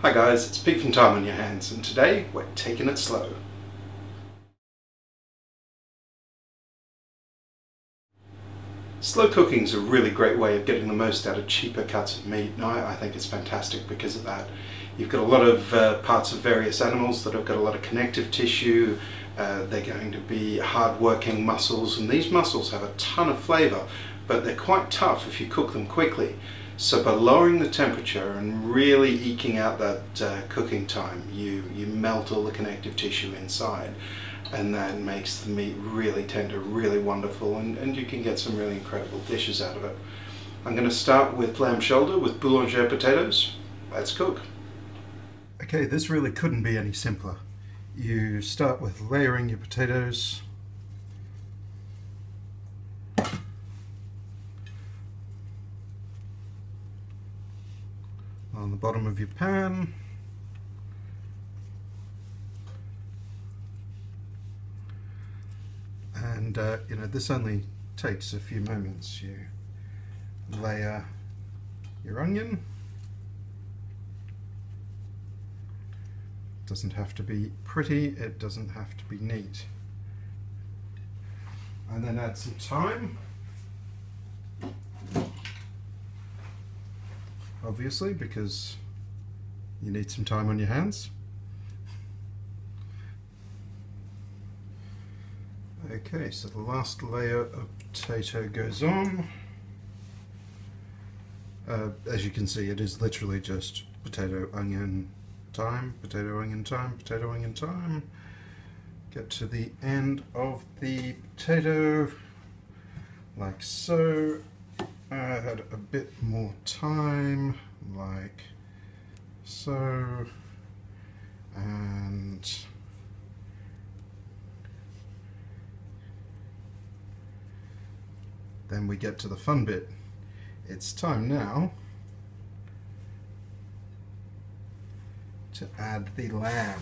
Hi guys, it's Pete from Time on Your Hands, and today we're taking it slow. Slow cooking is a really great way of getting the most out of cheaper cuts of meat, and I think it's fantastic because of that. You've got a lot of parts of various animals that have got a lot of connective tissue. They're going to be hard-working muscles, and these muscles have a ton of flavour, but they're quite tough if you cook them quickly. So by lowering the temperature and really eking out that cooking time, you melt all the connective tissue inside, and that makes the meat really tender, really wonderful, and you can get some really incredible dishes out of it. I'm going to start with lamb shoulder with boulanger potatoes. Let's cook. Okay, this really couldn't be any simpler. You start with layering your potatoes. On the bottom of your pan. And you know, this only takes a few moments. You layer your onion. It doesn't have to be pretty, it doesn't have to be neat. And then add some thyme. Obviously, because you need some time on your hands. Okay, so the last layer of potato goes on. As you can see, it is literally just potato, onion, thyme, potato, onion, thyme, potato, onion, thyme. Get to the end of the potato, like so. Add a bit more thyme, like so, and then we get to the fun bit. It's time now to add the lamb.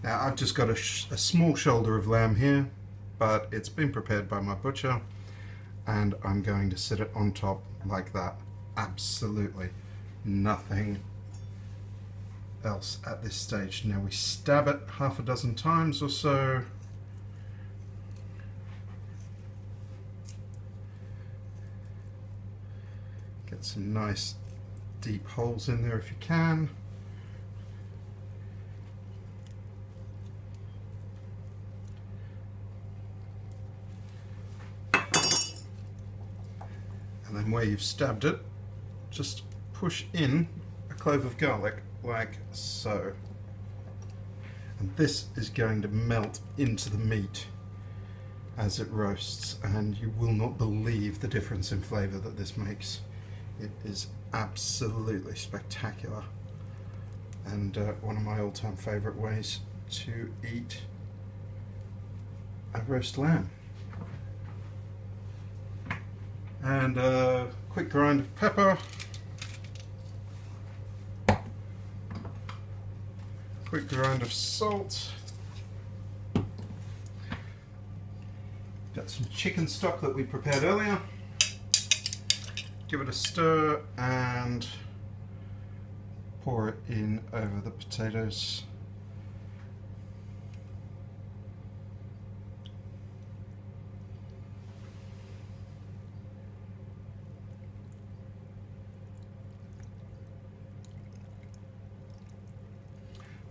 Now I've just got a small shoulder of lamb here, but it's been prepared by my butcher, and I'm going to sit it on top like that. Absolutely nothing else at this stage. Now we stab it half a dozen times or so. Get some nice deep holes in there if you can. And then where you've stabbed it, just push in a clove of garlic, like so. And this is going to melt into the meat as it roasts, and you will not believe the difference in flavour that this makes. It is absolutely spectacular, and one of my all-time favourite ways to eat a roast lamb. And a quick grind of pepper, quick grind of salt, got some chicken stock that we prepared earlier, give it a stir and pour it in over the potatoes.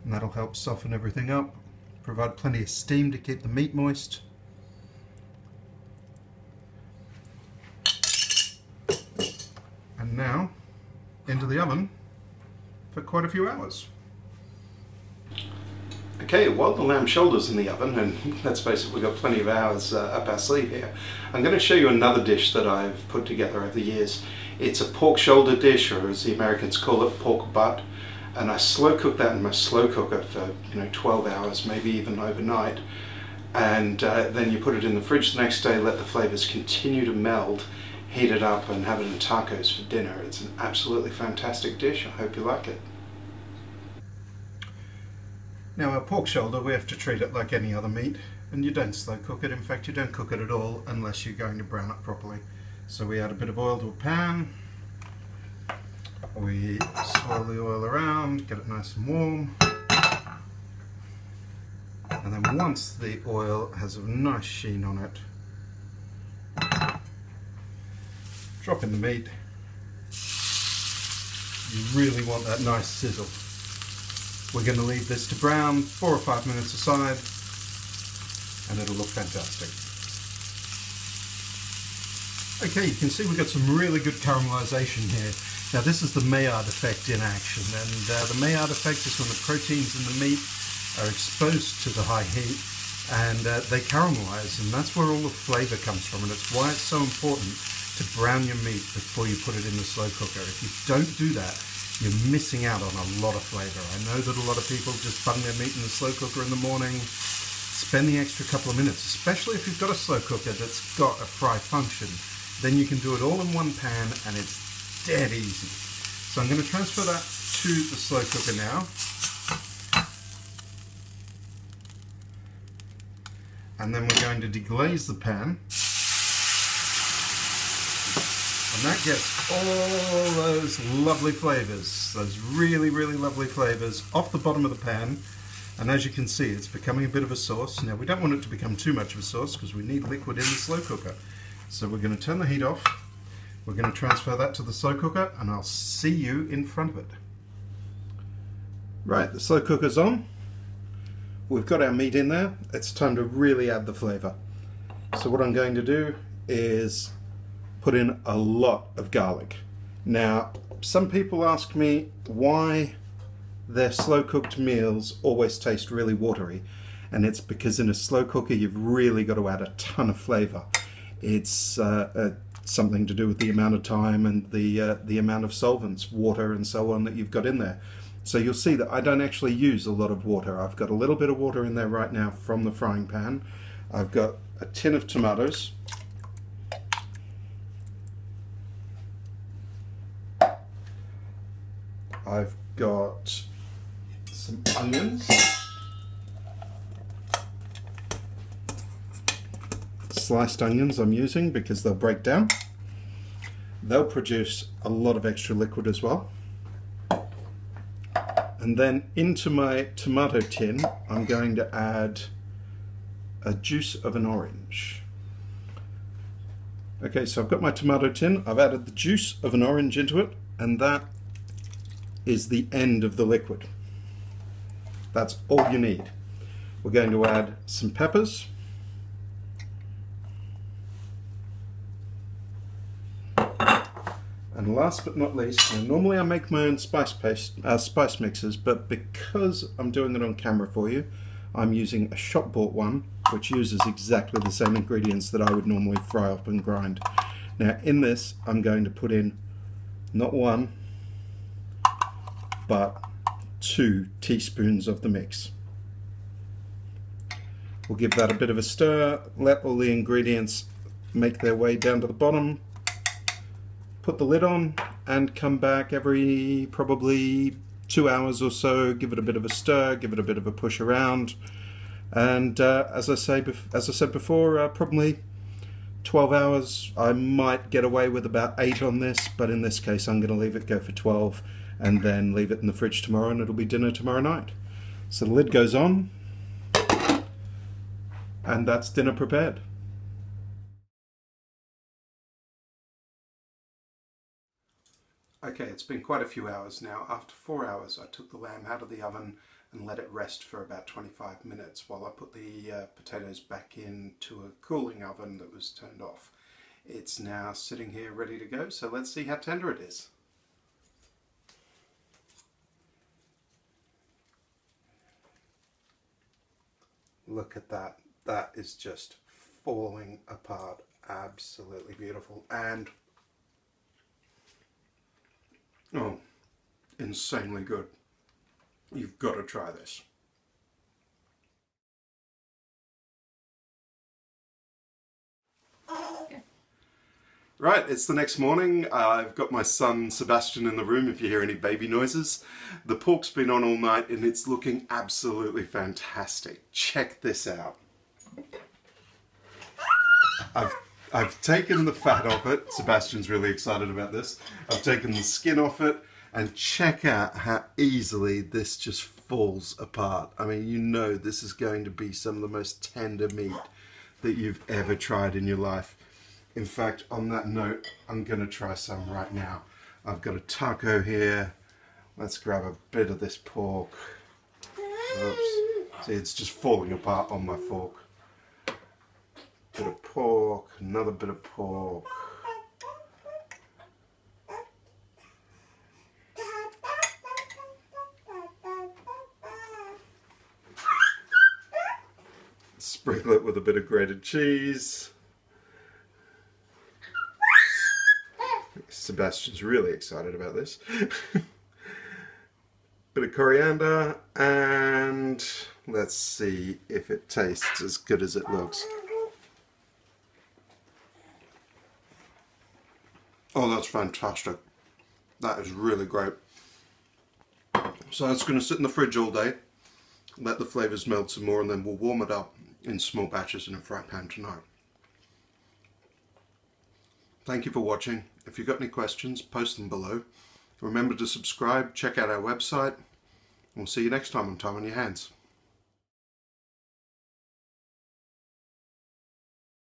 And that'll help soften everything up, provide plenty of steam to keep the meat moist. And now into the oven for quite a few hours. Okay, while the lamb shoulder's in the oven, and let's face it, we've got plenty of hours up our sleeve here, I'm going to show you another dish that I've put together over the years. It's a pork shoulder dish, or as the Americans call it, pork butt. And I slow cook that in my slow cooker for 12 hours, maybe even overnight, and then you put it in the fridge the next day, let the flavours continue to meld, heat it up and have it in tacos for dinner. It's an absolutely fantastic dish. I hope you like it. Now our pork shoulder, we have to treat it like any other meat, and you don't slow cook it. In fact, you don't cook it at all unless you're going to brown it properly. So we add a bit of oil to a pan. We swirl the oil around, get it nice and warm. And then once the oil has a nice sheen on it, drop in the meat. You really want that nice sizzle. We're going to leave this to brown 4 or 5 minutes aside, and it'll look fantastic. Okay, you can see we've got some really good caramelization here. Now this is the Maillard effect in action, and the Maillard effect is when the proteins in the meat are exposed to the high heat and they caramelize, and that's where all the flavour comes from, and it's why it's so important to brown your meat before you put it in the slow cooker. If you don't do that, you're missing out on a lot of flavour. I know that a lot of people just bung their meat in the slow cooker in the morning. Spend the extra couple of minutes, especially if you've got a slow cooker that's got a fry function. Then you can do it all in one pan and it's dead easy. So I'm going to transfer that to the slow cooker now. And then we're going to deglaze the pan. And that gets all those lovely flavours, those really, really lovely flavours off the bottom of the pan. And as you can see, it's becoming a bit of a sauce. Now we don't want it to become too much of a sauce because we need liquid in the slow cooker. So we're going to turn the heat off. We're going to transfer that to the slow cooker and I'll see you in front of it. Right, the slow cooker's on. We've got our meat in there. It's time to really add the flavour. So what I'm going to do is put in a lot of garlic. Now, some people ask me why their slow cooked meals always taste really watery, and it's because in a slow cooker you've really got to add a ton of flavour. It's something to do with the amount of time and the amount of solvents, water and so on, that you've got in there. So you'll see that I don't actually use a lot of water. I've got a little bit of water in there right now from the frying pan. I've got a tin of tomatoes. I've got some onions. Sliced onions I'm using because they'll break down. They'll produce a lot of extra liquid as well. And then into my tomato tin I'm going to add a juice of an orange. Okay, so I've got my tomato tin, I've added the juice of an orange into it, and that is the end of the liquid. That's all you need. We're going to add some peppers. And last but not least, now normally I make my own spice mixes, but because I'm doing it on camera for you, I'm using a shop bought one, which uses exactly the same ingredients that I would normally fry up and grind. Now in this, I'm going to put in not 1, but 2 teaspoons of the mix. We'll give that a bit of a stir, let all the ingredients make their way down to the bottom, put the lid on and come back every probably 2 hours or so, give it a bit of a stir, give it a bit of a push around, and as I said before, probably 12 hours. I might get away with about 8 on this, but in this case I'm going to leave it go for 12 and then leave it in the fridge tomorrow, and it'll be dinner tomorrow night. So the lid goes on and that's dinner prepared. Okay, it's been quite a few hours now. After 4 hours I took the lamb out of the oven and let it rest for about 25 minutes while I put the potatoes back into a cooling oven that was turned off. It's now sitting here ready to go, so let's see how tender it is. Look at that. That is just falling apart. Absolutely beautiful. And oh, insanely good. You've got to try this. Right, it's the next morning. I've got my son Sebastian in the room if you hear any baby noises. The pork's been on all night and it's looking absolutely fantastic. Check this out. I've taken the fat off it. Sebastian's really excited about this. I've taken the skin off it, and check out how easily this just falls apart. I mean, you know this is going to be some of the most tender meat that you've ever tried in your life. In fact, on that note, I'm going to try some right now. I've got a taco here. Let's grab a bit of this pork. Oops. See, it's just falling apart on my fork. Bit of pork, another bit of pork. Sprinkle it with a bit of grated cheese. Sebastian's really excited about this. Bit of coriander, and let's see if it tastes as good as it looks. Oh, that's fantastic. That is really great. So it's going to sit in the fridge all day, let the flavours melt some more, and then we'll warm it up in small batches in a fry pan tonight. Thank you for watching. If you've got any questions, post them below. Remember to subscribe, check out our website, and we'll see you next time on Time on Your Hands.